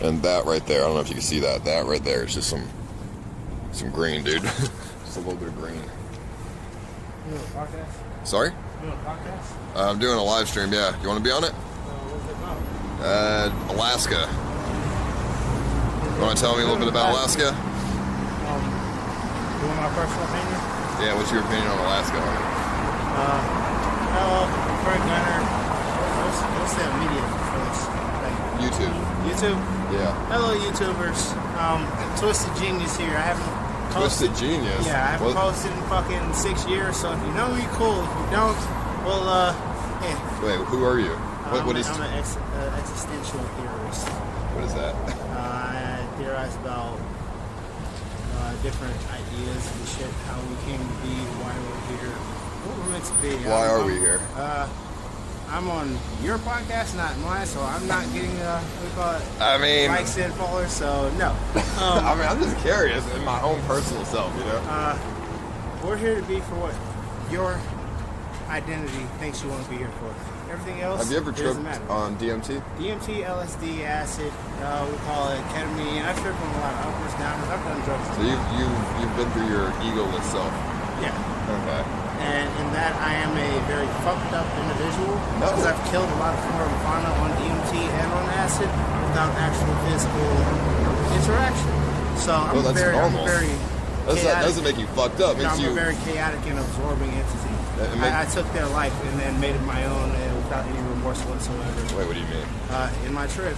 And that right there, I don't know if you can see that. That right there is just some green, dude. Just a little bit of green. You doing a podcast? Sorry? You doing a podcast? I'm doing a live stream, yeah. You want to be on it? What's it about? Alaska. You want to tell me a little bit about Alaska? Doing my personal opinion? Yeah, what's your opinion on Alaska? Hello, Frank Gunner. What's the media for this thing? YouTube. YouTube? Yeah. Hello, YouTubers. Twisted Genius here. I haven't posted. Twisted Genius? Yeah, I haven't posted in fucking 6 years, so if you know me, cool. If you don't, well, yeah. Wait, who are you? What is? I'm an existential theorist. What is that? I theorize about different ideas and shit, how we came to be, why we're here, what we're meant to be. Why are we here? I'm on your podcast, not mine, so I'm not getting, what do you call it? I mean... likes and followers, so no. I mean, I'm just curious in my own personal self, you know? We're here to be for what your identity thinks you want to be here for. Everything else Have you ever tripped matter. on DMT? DMT, LSD, acid, we call it ketamine. I've tripped on a lot of uppers, downers. I've done drugs. So you've been through your egoless self. Yeah. Okay. And in that, I am a very fucked up individual because I've killed a lot of flora and fauna on DMT and on acid without actual physical interaction. So I'm Well, that's very normal. chaotic. That doesn't make you fucked up. No, Makes I'm you... a very chaotic and absorbing entity. I took their life and then made it my own without any remorse whatsoever. Wait, what do you mean? In my trip,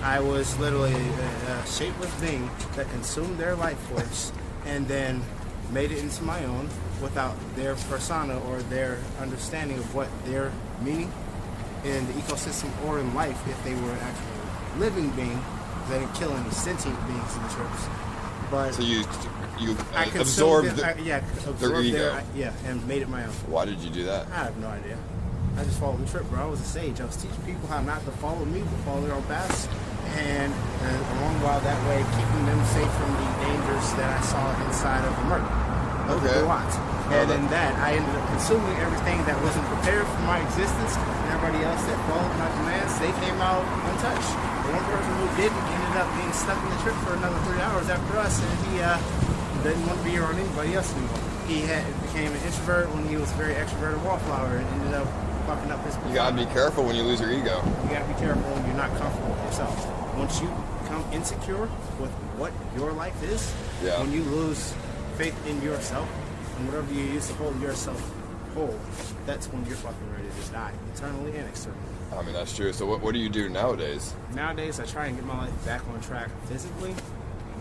I was literally a shapeless being that consumed their life force and then made it into my own without their persona or their understanding of what their meaning in the ecosystem or in life if they were an actual living being. They didn't kill any sentient beings in the trips. But So you I absorbed their ego. And made it my own. Why did you do that? I have no idea. I just followed the trip, bro. I was a sage. I was teaching people how not to follow me, but follow their own paths. And along while that way, keeping them safe from the dangers that I saw inside of the murder. Okay. And in that, I ended up consuming everything that wasn't prepared for my existence. And everybody else that followed my commands, they came out untouched. The one person who didn't ended up being stuck in the trip for another 3 hours after us, and he didn't want to be around anybody else anymore. He became an introvert when he was a very extroverted wallflower and ended up fucking up his... You gotta be careful when you lose your ego. You gotta be careful when you're not comfortable with yourself. Once you become insecure with what your life is, when you lose faith in yourself and whatever you used to hold yourself whole, that's when you're fucking ready to die, internally and externally. I mean, that's true. So what do you do nowadays? Nowadays, I try and get my life back on track physically,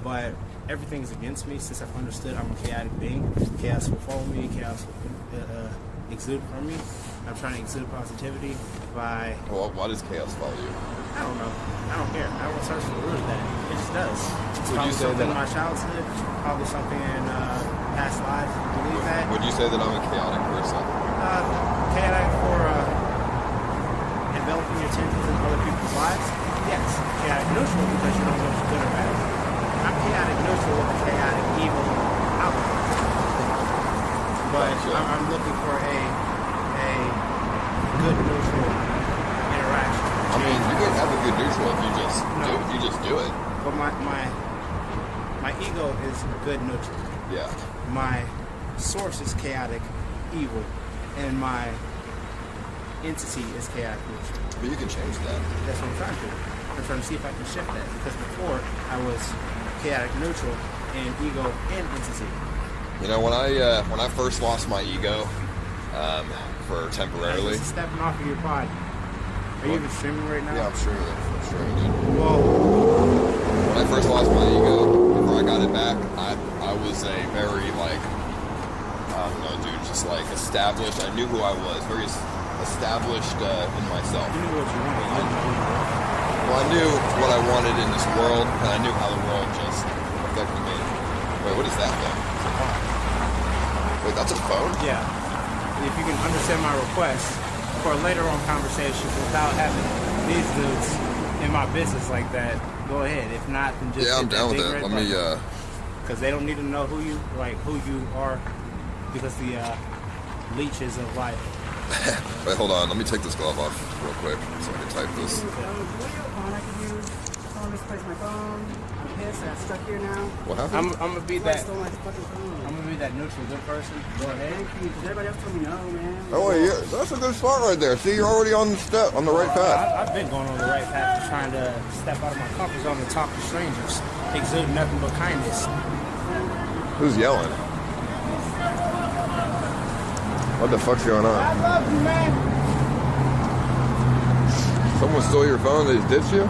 but everything's against me since I've understood I'm a chaotic being. Chaos will follow me, chaos will exude from me. I'm trying to exude positivity by... Well, why does chaos follow you? I don't know. I don't care. I don't search for the root of that. It just does. It's Would you say something that in my childhood, probably something in past lives. I believe that. Would you say that I'm a chaotic person? Chaotic for enveloping your tentacles in other people's lives? Yes. Chaotic neutral because you don't know what's good or bad. I'm chaotic neutral with a chaotic evil outlook. But I'm looking for a good neutral interaction. I mean, you can have a good neutral if you just do it. But my ego is good neutral. Yeah. My source is chaotic evil, and my entity is chaotic neutral. But you can change that. That's what I'm trying to do. I'm trying to see if I can shift that, because before I was chaotic neutral and ego and entity. You know, when I first lost my ego, for temporarily. This is stepping off of your pod. Are you even streaming right now? Yeah, I'm streaming, dude. Whoa. When I first lost my ego, before I got it back, I was a very, like, I don't know, dude, just, like, established. I knew who I was, very established in myself. You knew what you wanted. Well, I knew what I wanted in this world, and I knew how the world just affected me. Wait, what is that thing? Wait, that's a phone? Yeah. If you can understand my request for later on conversations without having these dudes in my business like that, go ahead. If not, then just I'm down with that. Let me because they don't need to know who you are, because the leeches of life. Wait, hold on. Let me take this glove off real quick so I can type this. misplaced my phone. I'm pissed. I'm stuck here now. What happened? I'm gonna be I that. stole my fucking phone. I'm gonna be that neutral good person. Go ahead. Thank you, because everybody else told me no, man. Oh, wait, yeah, that's a good spot right there. See, you're already on the step, on the right path. I've been going on the right path, trying to step out of my comfort zone and talk to strangers, exude nothing but kindness. Who's yelling? What the fuck's going on? I love you, man. Someone stole your phone, they just ditched you?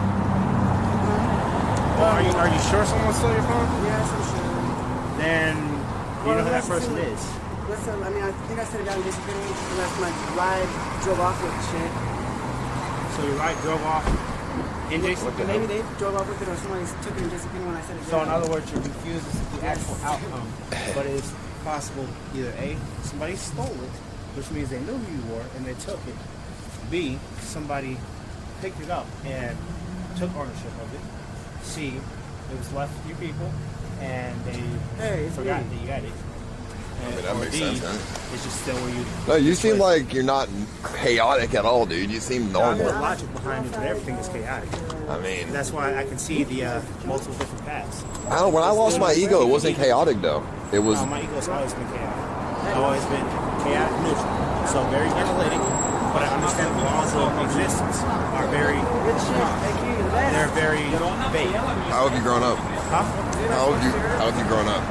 Well, are you sure someone stole your phone? Yes, I'm sure. Then you know who that person is. Listen, I mean, I think I said it down in discipline unless my ride drove off with shit. So your ride drove off in Jason? Maybe they drove off with it or somebody took it in discipline when I said it. So in other words, you're confused as to the actual outcome. But it's possible either A, somebody stole it, which means they knew who you were and they took it. B, somebody picked it up and took ownership of it. C, it was left with you people and they forgot that you got it. I mean, that makes sense, man. It's just still where you... No, you seem like you're not chaotic at all, dude. You seem I know the normal. logic behind it, but everything is chaotic. I mean, That's why I can see the multiple different paths. I don't, when I lost my ego, it wasn't chaotic, though. It was... No, my ego's always been chaotic. I've always been chaotic neutral. So very analytic, but I understand the laws of existence are very... They're very vague. How have you grown up? Huh? How have you grown up?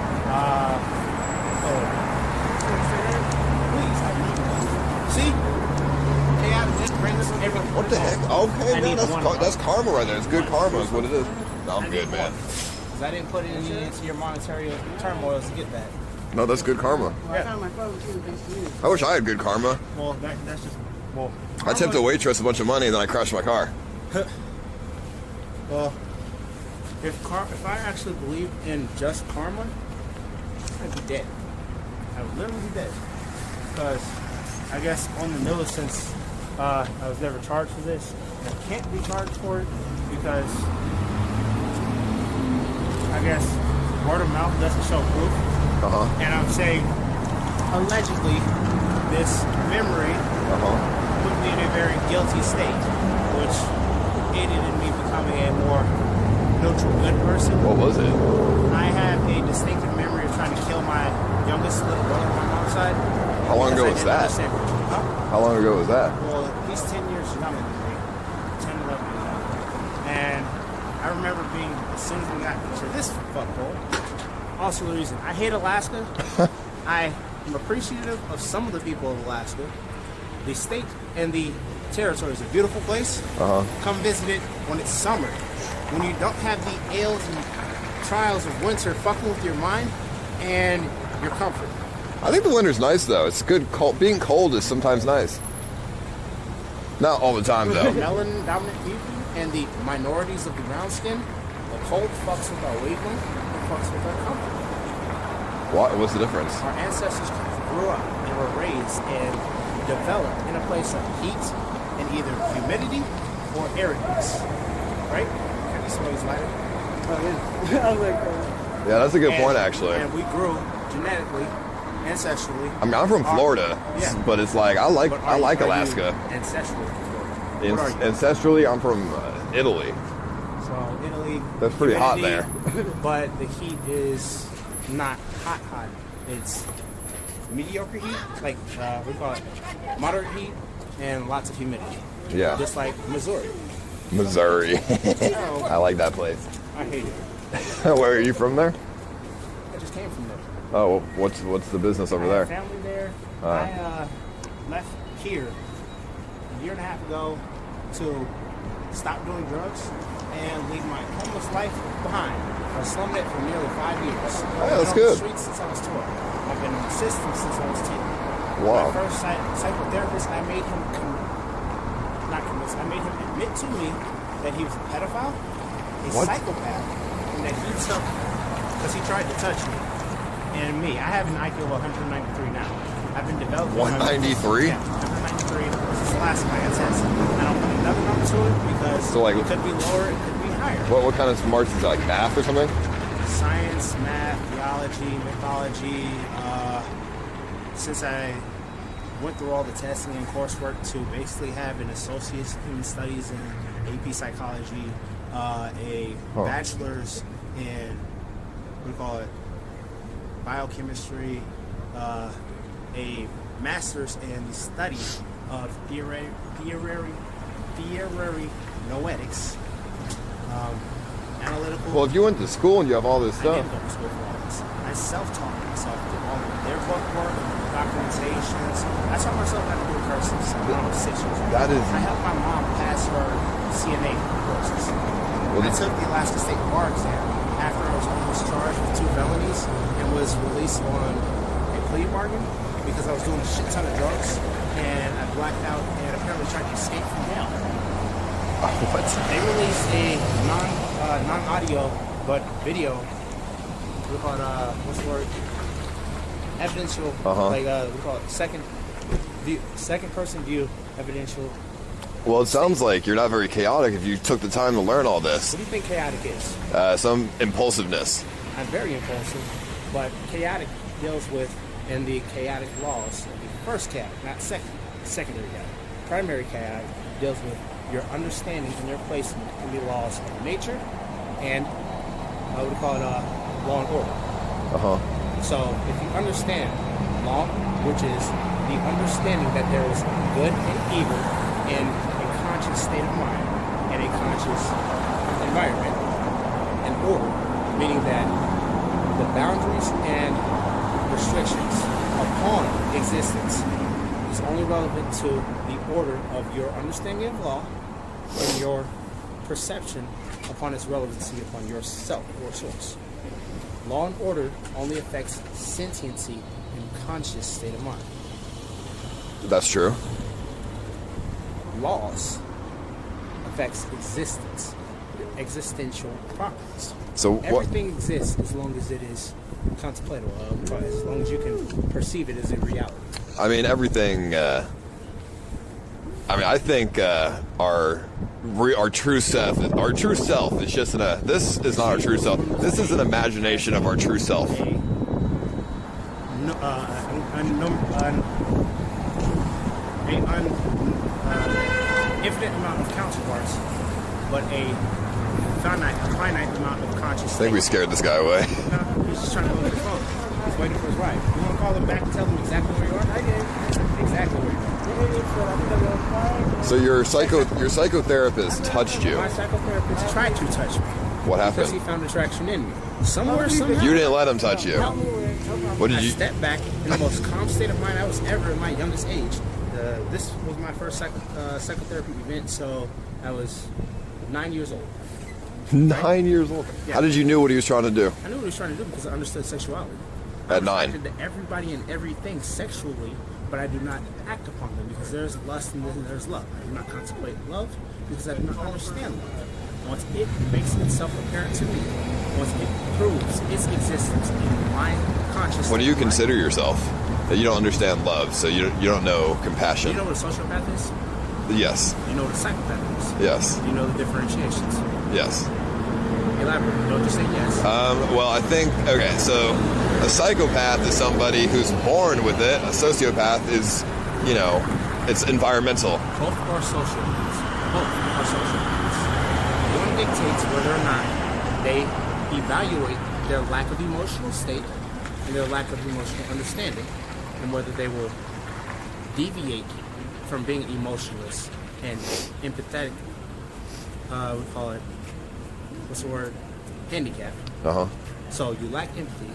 See? Chaotic just brings everyone. What the heck? Okay, man, that's karma right there. It's good karma is what it is. No, I'm good, man. Because I didn't put any into your monetary turmoils to get that. No, that's good karma. Well, I found my phone too, thanks to you. I wish I had good karma. Well, that's just... Well, I tipped a waitress a bunch of money and then I crashed my car. well, if I actually believed in just karma, I'd be dead. I would literally be dead. Because I guess on the nose, since I was never charged for this, and I can't be charged for it because I guess word of mouth doesn't show proof. And I'm saying allegedly this memory put me in a very guilty state, which aided in me becoming a more neutral good person. What was it? I have a distinctive memory of trying to kill my youngest little brother on my mom's side. How long ago was that? Huh? How long ago was that? Well, he's 10 years younger than me. 10, 11 years younger. And I remember being, as soon as we got to this fuckhole, also the reason I hate Alaska, I am appreciative of some of the people of Alaska. The state and the territory is a beautiful place. Come visit it when it's summer. When you don't have the ails and trials of winter fucking with your mind and your comfort. I think the winter's nice though. It's good. Being cold is sometimes nice. Not all the time though. Melanin dominant people and the minorities of the brown skin, the cold fucks with our wavelength, it fucks with our comfort. What? What's the difference? Our ancestors grew up and were raised and developed in a place of heat and either humidity or aridness. Right? Can you smell these lighter? Oh, yeah. I was like, Yeah, that's a good point actually. And we grew genetically, ancestrally. I mean, I'm from Florida, but it's like I like Alaska. Ancestrally from Florida. What are you? Ancestrally, I'm from Italy. So Italy. That's pretty hot humidity, there. But the heat is not hot. It's mediocre heat, like we call it moderate heat, and lots of humidity. Yeah. Just like Missouri. Missouri. I like that place. I hate it. Where are you from there? I just came from there. Oh, what's the business over I there? have family there. I left here a year and a half ago to stop doing drugs and leave my homeless life behind. I was slumming it for nearly 5 years. Yeah, that's I've been on good. the streets since I was 12. I've been in the system since I was 10. Wow. My first psychotherapist, I made him I made him admit to me that he was a pedophile, a psychopath, and that he took, because he tried to touch me. And me, I have an IQ of 193 now. I've been developing... 193? Yeah, 193. This is the last time I got tested. I don't put another number to it because So, like, it could be lower, it could be higher. What kind of smarts is that, like math or something? Science, math, theology, mythology. Since I went through all the testing and coursework to basically have an associate's in human studies and AP psychology, a bachelor's in, what do you call it, biochemistry, a master's in the study of theory noetics, analytical. Well, if you went to school and you have all this I stuff. didn't go to school for all this. I self-taught myself through all of their book work, documentations. I taught myself how to do cursives when I was 6 years old. That is. I helped my mom pass her CNA courses. Well, I took the Alaska State Bar exam after I was almost charged with 2 felonies and was released on a plea bargain because I was doing a shit ton of drugs and I blacked out and apparently tried to escape from jail. What? They released a non-audio but video. We call it what's the word? Evidential. Like we call it second person view evidential. Well, it sounds like you're not very chaotic if you took the time to learn all this. What do you think chaotic is? Some impulsiveness. I'm very impulsive, but chaotic deals with in the chaotic laws. The first chaotic, not secondary chaotic. Primary chaotic deals with your understanding and your placement in the laws of nature and what we call it law and order. So if you understand law, which is the understanding that there is good and evil in a conscious state of mind and a conscious environment, and order, meaning that the boundaries and restrictions upon existence is only relevant to the order of your understanding of law and your perception upon its relevancy upon yourself or source. Law and order only affects sentiency and conscious state of mind. That's true. Laws affects existence, existential properties. So everything exists as long as it is contemplatable, as long as you can perceive it as a reality. I mean, everything. I think our true self is just this is not our true self. This is an imagination of our true self. Infinite amount of counterparts, but a finite amount of consciousness. I think we scared this guy away. No, he's just trying to look at his phone. He's waiting for his ride. You want to call him back and tell him exactly where you are? I did. Exactly where you are. So your psychotherapist touched you. My psychotherapist tried to touch me. What happened? Because he found attraction in me. Somehow. You didn't let him touch you. What did I you? stepped back in the most calm state of mind I was ever in my youngest age. This was my first psychotherapy event, so I was 9 years old. 9 years old. Yeah. How did you know what he was trying to do? I knew what he was trying to do because I understood sexuality. At 9. I'm attracted to everybody and everything sexually, but I do not act upon them because there's lust and there's love. I do not contemplate love because I do not understand love. Once it makes itself apparent to me, once it proves its existence in my consciousness. What do you consider yourself? That you don't understand love, so you don't know compassion. You know what a sociopath is? Yes. You know what a psychopath is? Yes. You know the differentiations? Yes. Elaborate. Don't just say yes. Well, I think, okay, so a psychopath is somebody who's born with it. A sociopath is, it's environmental. Both are sociopaths. Both are sociopaths. One dictates whether or not they evaluate their lack of emotional state and their lack of emotional understanding, and whether they will deviate from being emotionless and empathetic. We call it, what's the word? Handicap. So you lack empathy,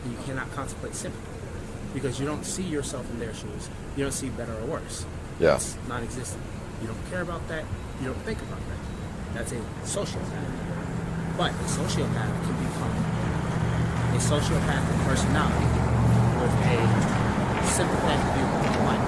and you cannot contemplate sympathy because you don't see yourself in their shoes. You don't see better or worse. Yeah. It's non-existent. You don't care about that. You don't think about that. That's a sociopath. But a sociopath can become a sociopathic personality with a sympathetic view of life.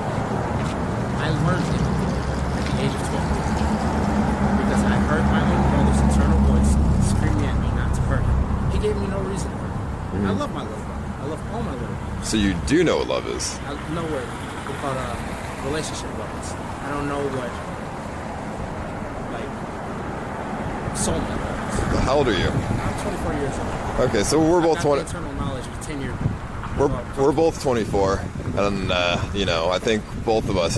I learned it at the age of 12 because I heard my own brother's internal voice screaming at me not to hurt him. He gave me no reason to hurt him. I love my little brother. I love all my little brothers. So you do know what love is? I know what we call relationship levels. I don't know what soulmate levels. How old are you? I'm 24 years old. Okay, so we're both 20. Internal knowledge of 10 years. We're both 24, and I think both of us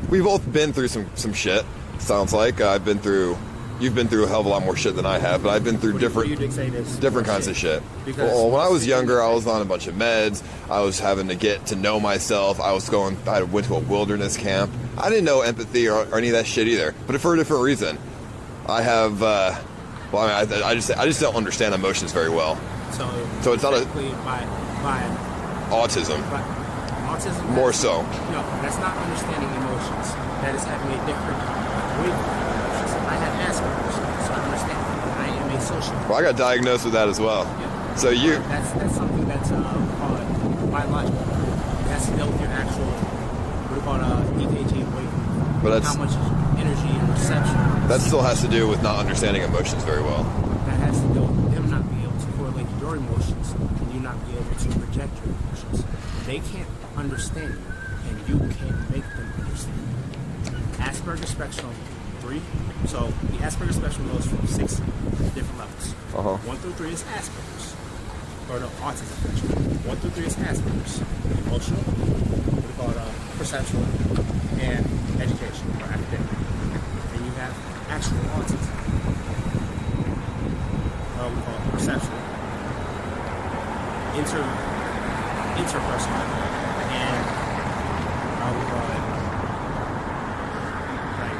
we've both been through some shit. Sounds like I've been through you've been through a hell of a lot more shit than I have, but I've been through What do you say this different kinds of shit. Because Well, when I was younger, I was on a bunch of meds. I was having to get to know myself. I went to a wilderness camp. I didn't know empathy or any of that shit either, but for a different reason. I have, I just don't understand emotions very well. So it's not a by autism. But autism More so. No, that's not understanding emotions. That is having a different way of emotions. I have Asperger's, so I understand. I am a social. Well, I got diagnosed with that as well. Yeah. So you. That's something that's called biological. That's to deal with your actual what do you call EKG wave. But that's, how much energy and reception. That still has to do with not understanding emotions very well. That has to do with them not being able to correlate your emotions and you not be able to project your emotions. They can't understand you, and you can't make them understand you. Asperger's spectrum 3. So the Asperger's spectrum goes from 6 different levels. 1 through 3 is Asperger's, or no, autism spectrum. 1 through 3 is Asperger's, emotional, what we call it, perceptual, and education or academic. And you have actual autism. We call it perceptual, interpersonal, and we call it like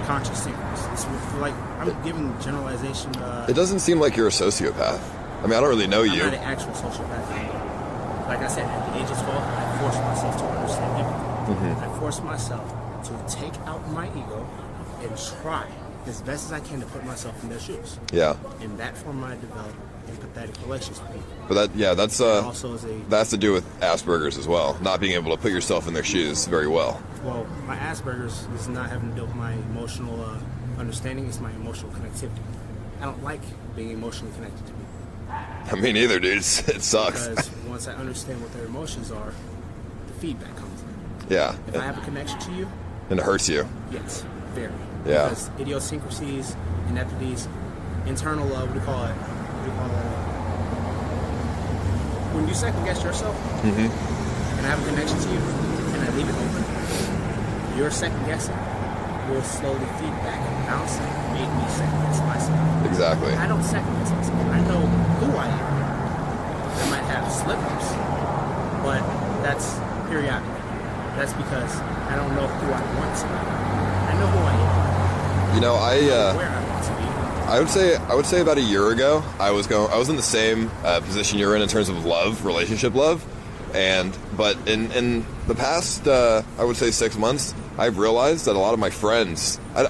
conscious thinkers. It's like I'm giving generalization. It doesn't seem like you're a sociopath. I mean, I don't really know you. I'm not an actual sociopath anymore. Like I said, at the age of 12, I forced myself to understand everything. I forced myself to take out my ego and try as best as I can to put myself in their shoes. Yeah. In that form, I developed empathetic relations with people. But that's also is that's to do with Asperger's as well, not being able to put yourself in their shoes very well. Well, my Asperger's is not having to deal with my emotional understanding; it's my emotional connectivity. I don't like being emotionally connected to people. I mean, neither, dude. It sucks. Because once I understand what their emotions are, the feedback comes in. Yeah. If I have a connection to you, and it hurts you. yes, very. Yeah. Because idiosyncrasies, ineptities, internal what do you call it? When you second guess yourself, and I have a connection to you, and I leave it open, your second guessing will slowly feed back and bounce and make me second guess myself. Exactly. I don't second guess myself. I know who I am. I might have slip-ups, but that's periodic. That's because I don't know who I want to be. I know who I am. You know, Where I want to be. I would say about a year ago, I was in the same position you're in terms of love, relationship love, but in the past, I would say 6 months, I've realized that a lot of my friends, I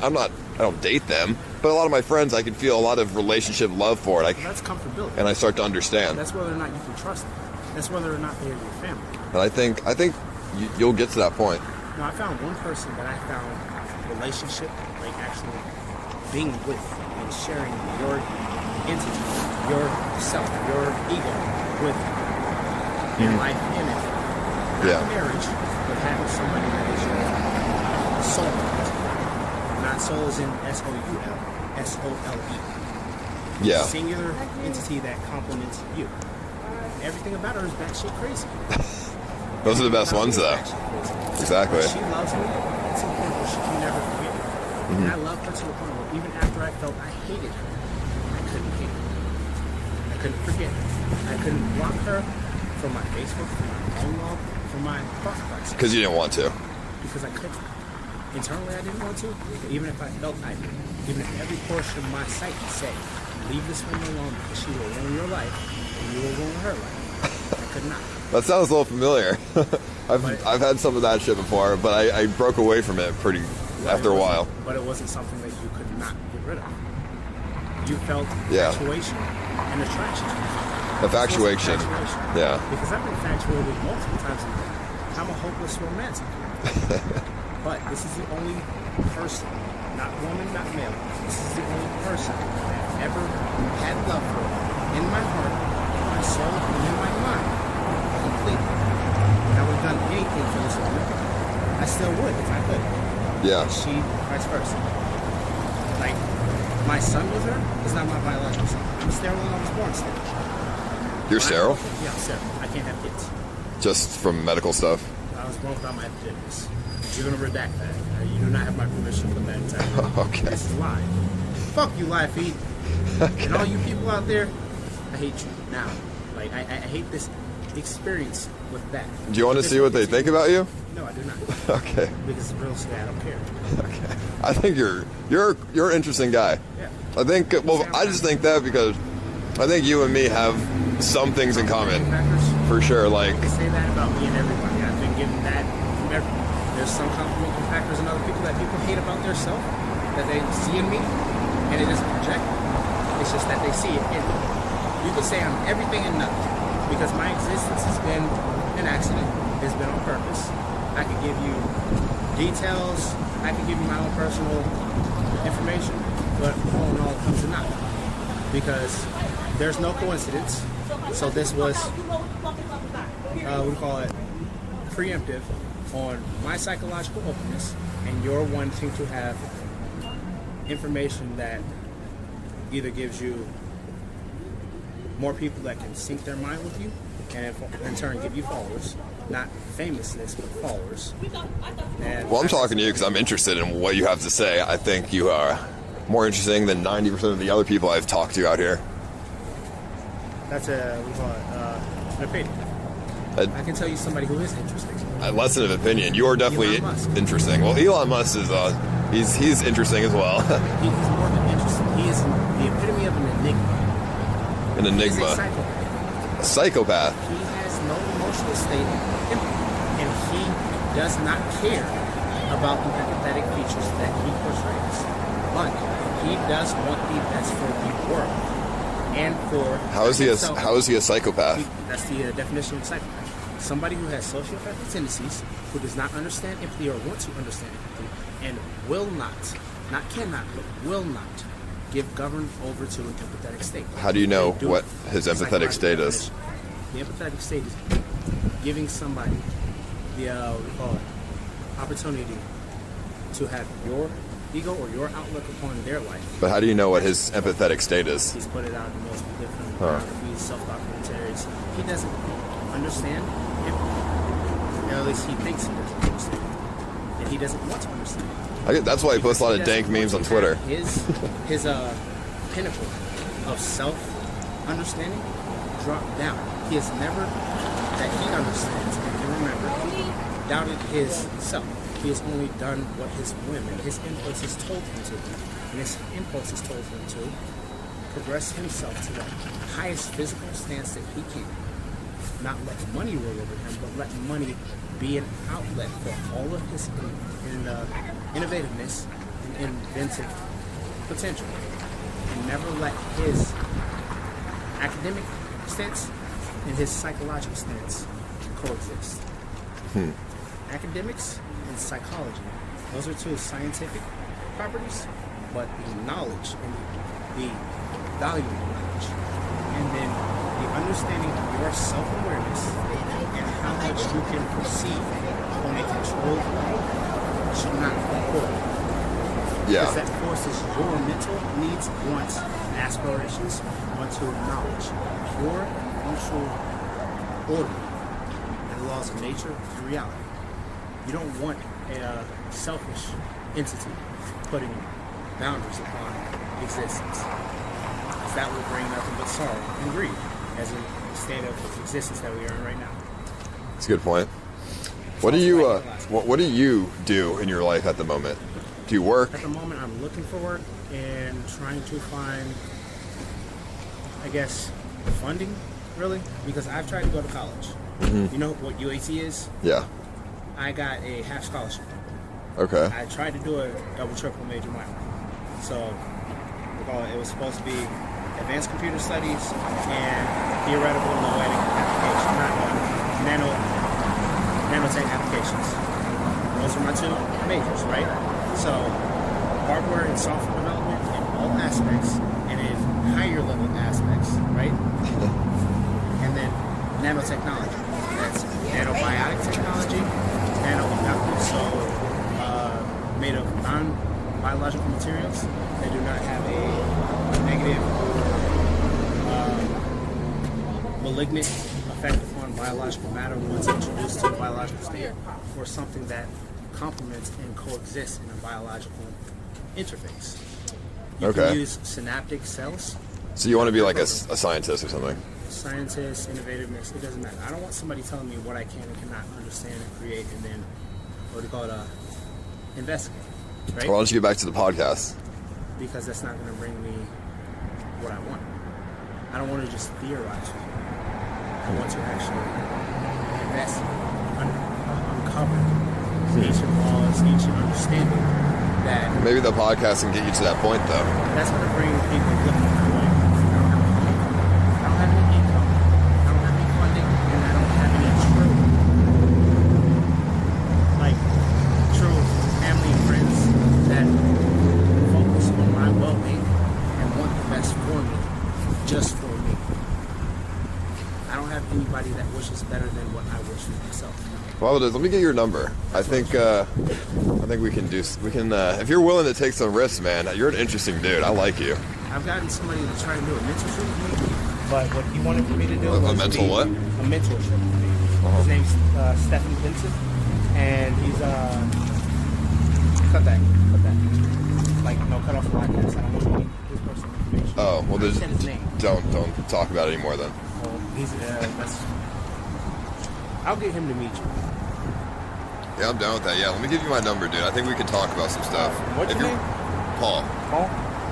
don't date them, but a lot of my friends, I can feel a lot of relationship love for it. That's comfortability. And I start to understand. That's whether or not you can trust them. That's whether or not they're your family. And I think you'll get to that point. No, I found one person that I found relationship, like actually being with and sharing your entity, your self, your ego with your life in it. Not marriage, but having somebody that is your soul. Not soul as in S-O-U-L, S-O-L-E. Yeah. Singular entity that complements you. Everything about her is batshit crazy. Those are the best ones, though. Exactly. She loves me to the point where she can never forget me. And I love her to the point where even after I felt I hated her, I couldn't hate her. I couldn't forget her. I couldn't block her from my Facebook, from my phone log, from my thought process. Because you didn't want to. Because I couldn't. Internally, I didn't want to. But even if I felt I did, even if every portion of my psyche said, leave this woman alone because she will ruin your life and you will ruin her life, I could not. That sounds a little familiar. I've had some of that shit before, but I broke away from it after a while. But it wasn't something that you could not get rid of. You felt infatuation and attraction. Infatuation. Yeah. Because I've been infatuated multiple times in my life. I'm a hopeless romantic. But this is the only person, not woman, not male, this is the only person that I've ever had love for in my heart, in my soul, and in my mind. Completely. And I would have done anything for this woman. I still would if I could. Yeah. And she, vice versa. Like, my son with her is not my biological son. I'm sterile when I was born still. You're sterile? Yeah, I'm sterile. I can't have kids. Just from medical stuff? I was born without my epididymis. You're going to redact that. You do not have my permission to put that inside. Okay. This is live. Fuck you, live feed. And all you people out there, I hate you now. Like, I hate this experience with that. Do you want to see what they think about you? No, I do not. Okay. Because it's real estate, I don't care. Okay. I think you're an interesting guy. Yeah. I think, well, I just think that because I think you and me have some things in common. For sure, like... They say that about me and everybody. I've been given that from everybody. There's some complementing factors in other people that people hate about their self, that they see in me, and it isn't projected. It's just that they see it in me. You could say I'm everything and nothing, because my existence has been an accident. It's been on purpose. I could give you details. I could give you my own personal information, but all in all, it comes to nothing. Because there's no coincidence. So this was, we call it preemptive on my psychological openness, and you're wanting to have information that either gives you more people that can sync their mind with you, and in turn give you followers, not famousness, but followers. And well, I'm talking to you because I'm interested in what you have to say. I think you are more interesting than 90% of the other people I've talked to out here. That's we call it an opinion. I can tell you somebody who is interesting. Less than an opinion. You are definitely interesting. Well, Elon Musk is he's interesting as well. He's more than interesting. He is the epitome of an enigma. An enigma. He's a psychopath. A psychopath. He has no emotional state, and he does not care about the empathetic features that he portrays. But he does want the best for the world and for how is he a psychopath? That's the definition of psychopath. Somebody who has sociopathic tendencies, who does not understand empathy or want to understand empathy, and will not cannot, but will not give govern over to an empathetic state. How do you know what his empathetic state is? The empathetic state is giving somebody the we call it opportunity to have your ego or your outlook upon their life. But how do you know what his empathetic state is? He's put it out in multiple different biographies, self-documentaries. He doesn't understand empathy. Or at least he thinks he doesn't understand. And he doesn't want to understand. That's why he posts a lot of dank memes on Twitter. His pinnacle of self-understanding dropped down. He has never, that he understands and can remember, doubted his self. He has only done what his whim and his impulses told him to do. And his impulses told him to progress himself to the highest physical stance that he can. Not let money rule over him, but let money be an outlet for all of his innovativeness and inventive potential. And never let his academic stance and his psychological stance coexist. Academics and psychology, those are two scientific properties, but the knowledge and the value of knowledge, and then the understanding of your self-awareness and how much you can perceive on a controlled level should not be poor. Yeah. Because that forces your mental needs, wants, and aspirations onto knowledge. Pure and functional order and the laws of nature and reality. You don't want a selfish entity putting boundaries upon existence. Because that will bring nothing but sorrow and greed as in the state of existence that we are in right now. That's a good point. What do you do in your life at the moment? Do you work? At the moment, I'm looking for work and trying to find, I guess, funding, really, because I've tried to go to college. You know what UAT is? Yeah. I got a half scholarship. Okay. I tried to do a double, triple major minor. So it was supposed to be advanced computer studies and theoretical noetic application, not nanotech applications. Those are my two majors, right? So hardware and software development in all aspects and in higher level aspects, right? And then nanotechnology. That's nanobiotic technology, nanoconductors, so made of non-biological materials that do not have a negative malignant effect upon biological matter once introduced to the biological state, or something that complements and coexists in a biological interface. You Okay. can use synaptic cells. So you want to be like a scientist or something? Scientists, innovativeness, it doesn't matter. I don't want somebody telling me what I can and cannot understand and create and then, what do you call it, investigate, right? Why don't you get back to the podcast? Because that's not going to bring me what I want. I don't want to just theorize. I want to actually investigate, uncover ancient laws, ancient understanding that Maybe the podcast can get you to that point, though. that's going to bring people looking my way. I don't have any income. I don't have any funding, and I don't have any true family and friends that focus on my well-being and want the best for me, just for me. I don't have anybody that wishes better than what I wish for myself. Well, let me get your number. I think we can do. We can. If you're willing to take some risks, man, you're an interesting dude. I like you. I've gotten somebody to try and do a mentorship with me, but what he wanted for me to do A was mental what? A mentorship with me. His name's Stephen Vincent, and he's cut that. Like, no, cut off the podcast. I don't want to need his personal information. Oh, well, I there's, said his name. don't talk about it anymore then. Well, he's I'll get him to meet you. Yeah, I'm down with that. Yeah, let me give you my number, dude. I think we can talk about some stuff. What's If your you're- name? Paul. Paul?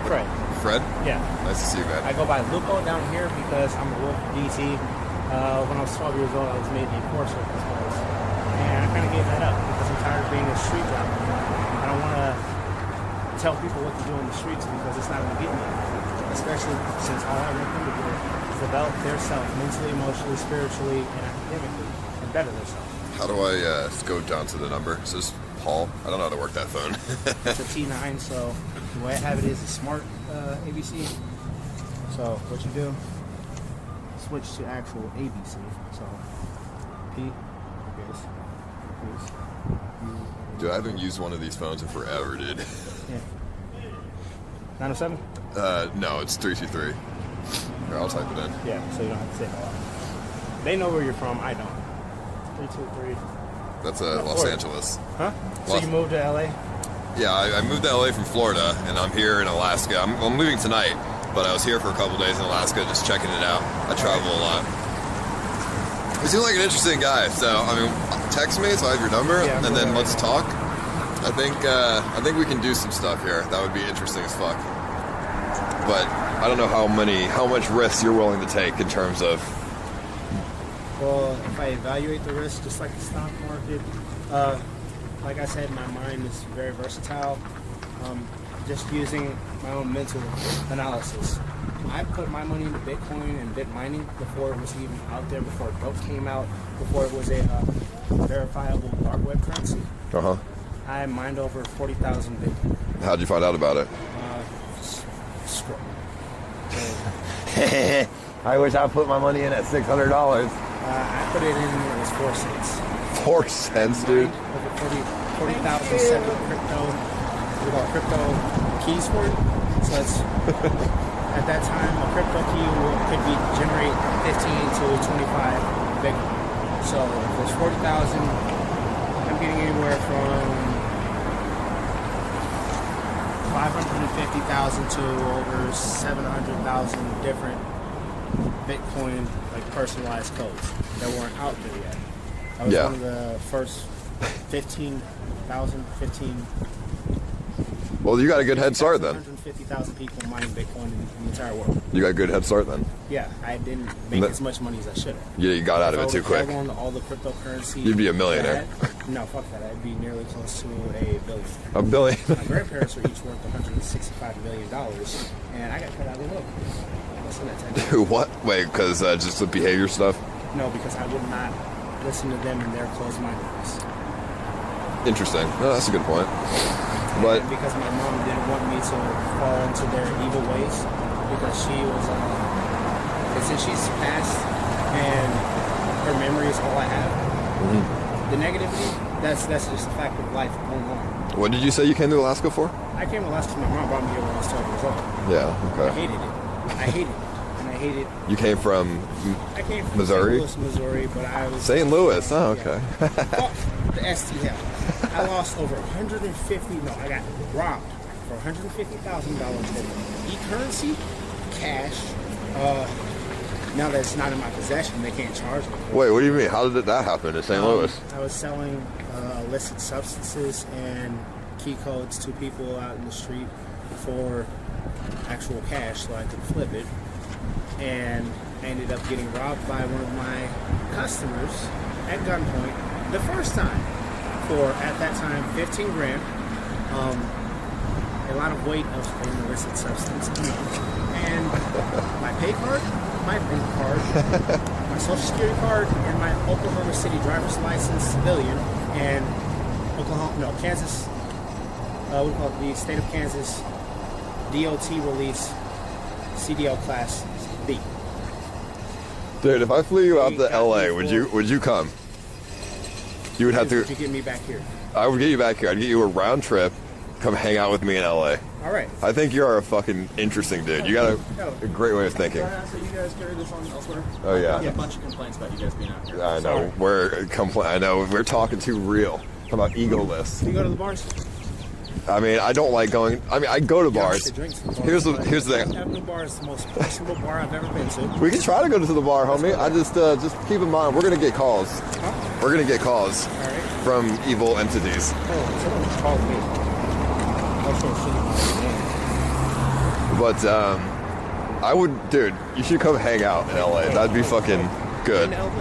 Fred. Fred? Yeah. Nice to see you, man. I go by Luco down here because I'm a wolf DT. When I was 12 years old, I was made the enforcer of this place. And I kind of gave that up because I'm tired of being a street rapper. I don't want to tell people what to do in the streets because it's not going to get me. Especially since all I want them to do is develop their self mentally, emotionally, spiritually, and academically and better themselves. How do I go down to the number? Is this Paul? I don't know how to work that phone. It's a T9, so the way I have it is a smart ABC. So what you do, switch to actual ABC. So P, yes, Dude, I haven't used one of these phones in forever, dude. yeah. 907? No, it's 323. Here, I'll type it in. Yeah, so you don't have to say it out. They know where you're from, I don't. 323. That's Los Angeles. Huh? So Los- you moved to LA? Yeah, I moved to LA from Florida, and I'm here in Alaska. I'm moving tonight, but I was here for a couple days in Alaska just checking it out. I travel a lot. You seem like an interesting guy, so I mean, text me so I have your number, Yeah, and then whatever. let's talk. I think we can do some stuff here. That would be interesting as fuck. But I don't know how much risk you're willing to take in terms of. Well, if I evaluate the risk, just like the stock market, like I said, my mind is very versatile. Just using my own mental analysis. I put my money into Bitcoin and bit mining before it was even out there, before dope came out, before it was a verifiable dark web currency. Uh-huh. I mined over 40,000 Bitcoin. How'd you find out about it? Scroll. I wish I put my money in at $600. I put it in when it was 4 cents. 4 cents, dude. Over 40,000 separate crypto keys for it. So it's at that time a crypto key could be generate 15 to 25 Bitcoin. So if it's 40,000, I'm getting anywhere from 550,000 to over 700,000 different Bitcoin, like personalized codes that weren't out there yet. I was one of the first 15. Well, you got a good head start then. 150,000 people mining Bitcoin in the entire world. You got a good head start then. Yeah, I didn't make as much money as I should have. Yeah, you got out of it too quick. If I were to all the cryptocurrency, You'd be a millionaire. No, fuck that. I'd be nearly close to $1 billion. $1 billion. My grandparents were each worth $165 million, and I got cut out of the loop. Listen to that. Dude, what? Wait, because just the behavior stuff? No, because I would not listen to them and their closed-mindedness. Interesting. No, that's a good point. But And because my mom didn't want me to fall into their evil ways, because she was, and since she's passed and her memory is all I have, the negativity, that's just a fact of life going on. what did you say you came to Alaska for? I came to Alaska, my mom brought me here when I was 12 years old. Yeah, I okay. hated it. I hated it. And I hated You came from I came from Missouri? St. Louis, Missouri, but I was... St. Louis. Oh, okay. Fuck the STL. I lost over 150... No, I got robbed for $150,000 in e-currency, cash. Now that it's not in my possession, they can't charge me. Wait, what do you mean? How did that happen in St. Louis? I was selling illicit substances and key codes to people out in the street for actual cash so I could flip it. And I ended up getting robbed by one of my customers at gunpoint the first time for, at that time, 15 grand. A lot of weight of an illicit substance. And my pay card, my bank card, my social security card, and my Oklahoma City driver's license, civilian, and Kansas, what do you call it, the state of Kansas DOT release CDL class B. Dude, if I flew you out to LA, would you come? You would have to. Would you get me back here? I would get you back here. I'd get you a round trip. Come hang out with me in LA. All right. I think you are a fucking interesting dude. You got a great way of thinking. So you guys carry this on elsewhere? Oh yeah. I get a bunch of complaints about you guys being out here. I know. I know. We're talking too real. How about egoless? You go to the bars? I mean, I don't like going. I mean, I go to bars. Here's the thing. Avenue Bar is the most personable bar I've ever been to. We can try to go to the bar, homie. I just keep in mind we're gonna get calls. Huh? We're gonna get calls All right. from evil entities. Oh, someone just called me. But I would, dude. You should come hang out in LA. That'd be fucking good. In LA?